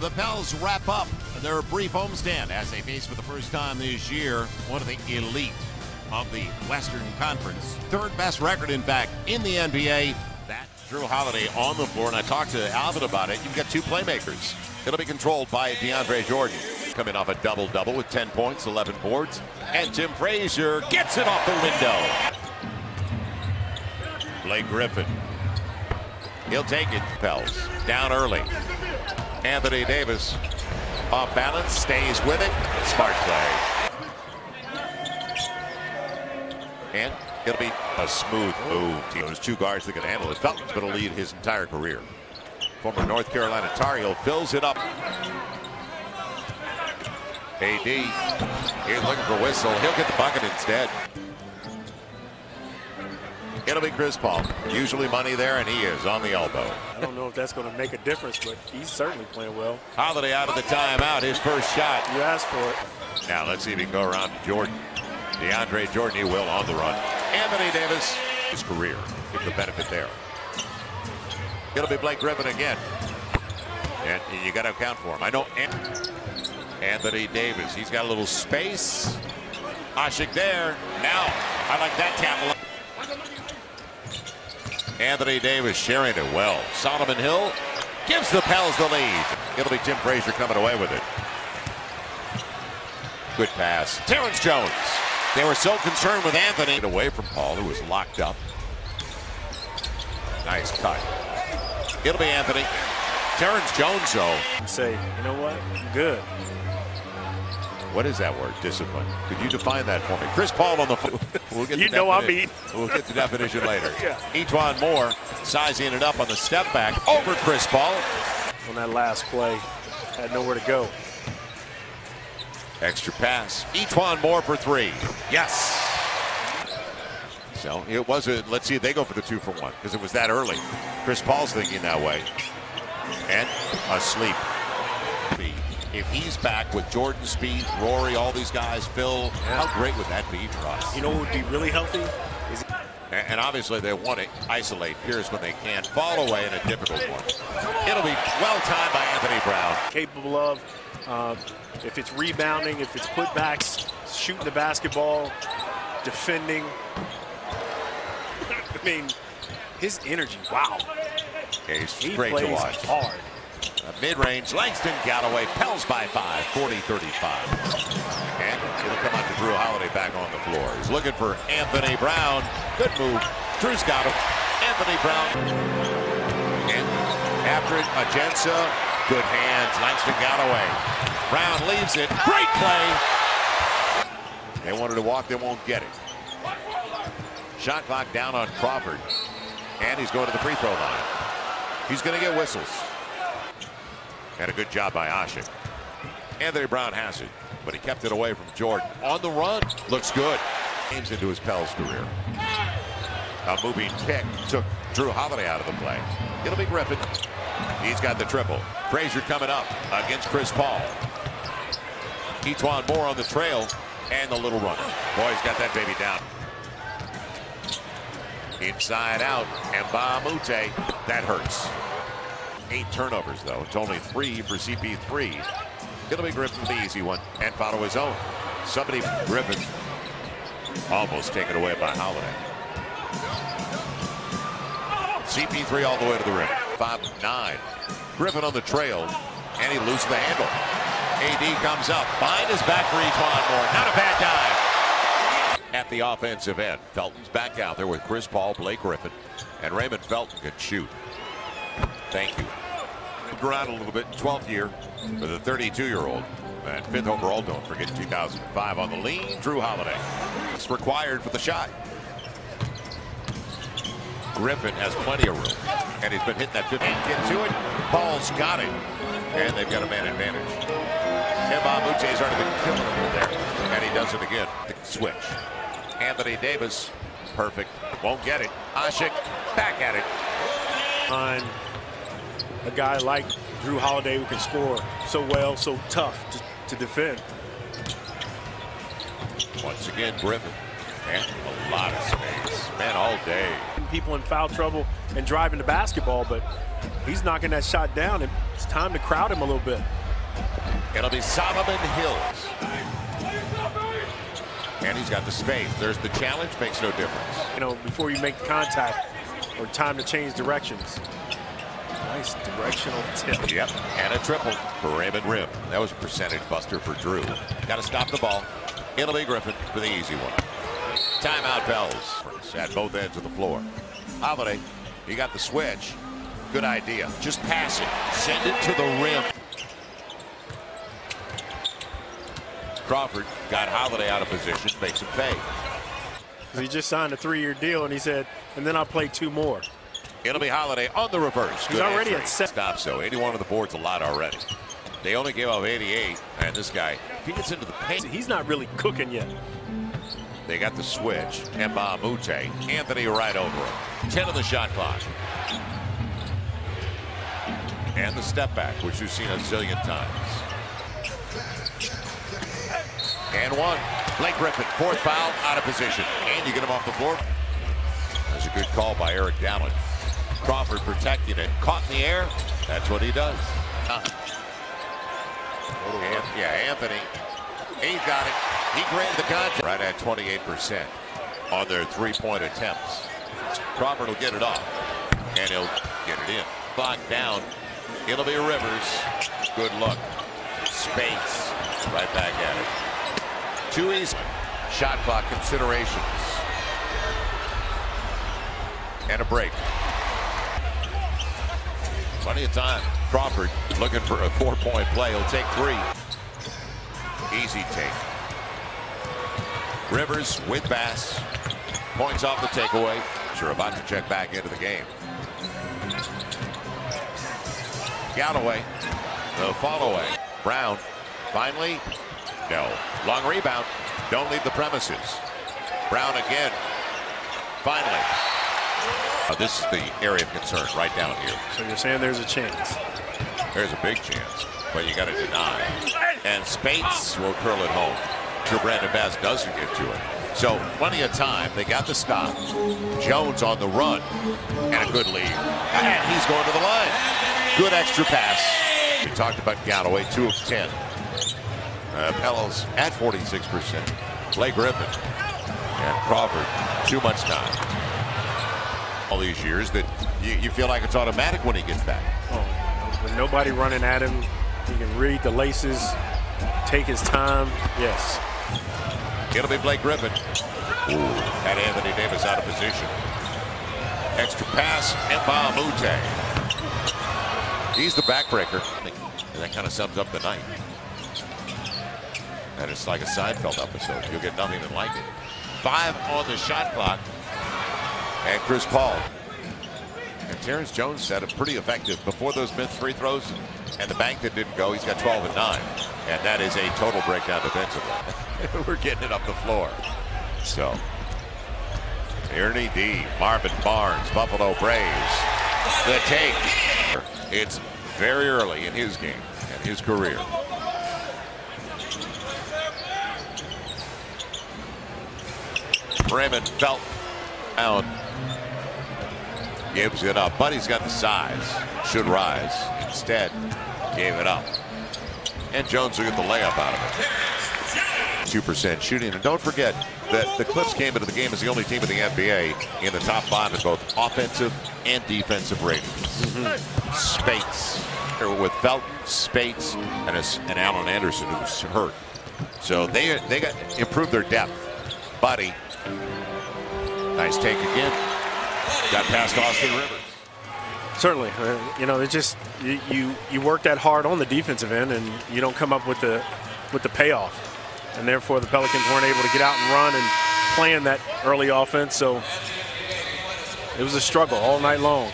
The Pels wrap up their brief homestand as they face for the first time this year one of the elite of the Western Conference. Third best record, in fact, in the NBA. That's Drew Holiday on the floor, and I talked to Alvin about it. You've got two playmakers. It'll be controlled by DeAndre Jordan, coming off a double-double with 10 points, 11 boards. And Tim Frazier gets it off the window. Blake Griffin. He'll take it. Pels down early. Anthony Davis off balance, stays with it. Smart play. And it'll be a smooth move. Those two guards that can handle it. Felton's going to lead his entire career. Former North Carolina Tar Heel fills it up. AD, he's looking for a whistle. He'll get the bucket instead. It'll be Chris Paul. Usually money there, and he is on the elbow. I don't know if that's going to make a difference, but he's certainly playing well. Holiday out of the timeout. His first shot. You asked for it. Now let's see if he can go around to Jordan. DeAndre Jordan, he will on the run. Anthony Davis, his career. Give the benefit there. It'll be Blake Griffin again. And you got to account for him. I know Anthony Davis. He's got a little space. Ashik there. Now, I like that tackle. Anthony Davis sharing it well. Solomon Hill gives the Pels the lead. It'll be Tim Frazier coming away with it. Good pass. Terrence Jones. They were so concerned with Anthony. Away from Paul, who was locked up. Nice cut. It'll be Anthony. Terrence Jones, though. Say, you know what? I'm good. What is that word? Discipline. Could you define that for me? Chris Paul on the floor. We'll get You know I mean. We'll get the definition later. Yeah. E'Twaun Moore sizing it up on the step back over Chris Paul. On that last play, had nowhere to go. Extra pass. E'Twaun Moore for three. Yes. So it wasn't. Let's see if they go for the 2-for-1 because it was that early. Chris Paul's thinking that way. And asleep. If he's back with Jordan Speed, Rory, all these guys, Phil, how great would that be for us? You know what would be really healthy? And obviously they want to isolate Pierce when they can. Fall away in a difficult one. It'll be well timed by Anthony Brown. Capable of, if it's rebounding, if it's putbacks, shooting the basketball, defending. I mean, his energy, wow. He's great to watch. Hard. Mid-range, Langston Galloway, Pels by 5, 40-35. And it'll come out to Drew Holiday back on the floor. He's looking for Anthony Brown. Good move. Drew's got him. Anthony Brown. And after it, Agenza. Good hands. Langston Galloway. Brown leaves it. Great play. They wanted to walk, they won't get it. Shot clock down on Crawford. And he's going to the free throw line. He's going to get whistles. And a good job by Ashik. Anthony Brown has it, but he kept it away from Jordan. On the run, looks good. Games into his Pels career. A moving pick took Drew Holiday out of the play. It'll be Griffin. He's got the triple. Frazier coming up against Chris Paul. E'Twaun Moore on the trail and the little runner. Boy, he's got that baby down. Inside out, Mbamute. That hurts. 8 turnovers, though. It's only 3 for CP3. It'll be Griffin the easy one and follow his own. Somebody, Griffin, almost taken away by Holiday. CP3 all the way to the rim. 5-9. Griffin on the trail, and he loses the handle. AD comes up. Behind his back for E'Twaun Moore. Not a bad dive. At the offensive end, Felton's back out there with Chris Paul, Blake Griffin, and Raymond Felton can shoot. Thank you. Around a little bit, 12th year for the 32-year-old. And 5th overall, don't forget, 2005 on the lean, Drew Holiday. It's required for the shot. Griffin has plenty of room, and he's been hitting that 15. Get to it. Paul's got it, and they've got a man advantage. Mbamute's already been killing him there, and he does it again. The switch. Anthony Davis, perfect. Won't get it. Ashik back at it. On a guy like Drew Holiday who can score so well, so tough to defend. Once again, Griffin. And a lot of space. Man, all day. People in foul trouble and driving the basketball, but He's knocking that shot down, and it's time to crowd him a little bit. It'll be Solomon Hills. And he's got the space. There's the challenge, makes no difference. You know, before you make the contact or time to change directions. Nice directional tip. Yep, and a triple for Raymond Rim. That was a percentage buster for Drew. Got to stop the ball. It'll be Griffin for the easy one. Timeout bells at both ends of the floor. Holiday, he got the switch. Good idea. Just pass it. Send it to the rim. Crawford got Holiday out of position, makes him pay. He just signed a 3-year deal, and he said, and then I'll play 2 more. It'll be Holiday on the reverse. He's already at 7. Stop, so 81 on the board's a lot already. They only gave up 88, and this guy, if he gets into the paint, he's not really cooking yet. They got the switch. Emma Mute, Anthony right over him. 10 on the shot clock. And the step back, which you've seen a zillion times. And one. Blake Griffin, 4th foul, out of position. And you get him off the floor. That's a good call by Eric Dallin. Crawford protecting it. Caught in the air. That's what he does. Anthony. He got it. He graded the contract. Right at 28% on their 3-point attempts. Crawford will get it off. And he'll get it in. Locked down. It'll be Rivers. Good look. Space. Right back at it. 2 easy. Shot clock considerations. And a break. Plenty of time. Crawford looking for a 4-point play. He'll take 3. Easy take. Rivers with Bass. Points off the takeaway. You're about to check back into the game. Galloway. The follow away. Brown. Finally. No. Long rebound. Don't leave the premises. Brown again. Finally. This is the area of concern right down here. So you're saying there's a chance? There's a big chance, but you got to deny. And Spates will curl it home. Sure, Brandon Bass doesn't get to it. So plenty of time. They got the stop. Jones on the run. And a good lead. And he's going to the line. Good extra pass. We talked about Galloway, 2 of 10. Pels at 46%. Blake Griffin and Crawford, too much time. All these years that you feel like it's automatic when he gets that. Oh, with nobody running at him, he can read the laces, take his time. Yes. It'll be Blake Griffin. Ooh, had Anthony Davis out of position. Extra pass, Emma Mute. He's the backbreaker. And that kind of sums up the night. And it's like a Seinfeld episode. You'll get nothing like it. 5 on the shot clock. And Chris Paul. And Terrence Jones said it pretty effective before those missed free throws and the bank that didn't go. He's got 12 and 9. And that is a total breakdown defensively. We're getting it up the floor. So Ernie D, Marvin Barnes, Buffalo Braves. The take. It's very early in his game and his career. Raymond felt out. Gives it up, but he's got the size. Should rise. Instead, gave it up. And Jones will get the layup out of it. 2% shooting. And don't forget that the Clips came into the game as the only team in the NBA in the top 5 in both offensive and defensive ratings. Spates. With Felton, Spates, and Allen Anderson, who's hurt. So they got improved their depth. Buddy. Nice take again. Got past Austin Rivers. Certainly, you know, it's just you work that hard on the defensive end, and you don't come up with the payoff, and therefore the Pelicans weren't able to get out and run and plan that early offense. So it was a struggle all night long.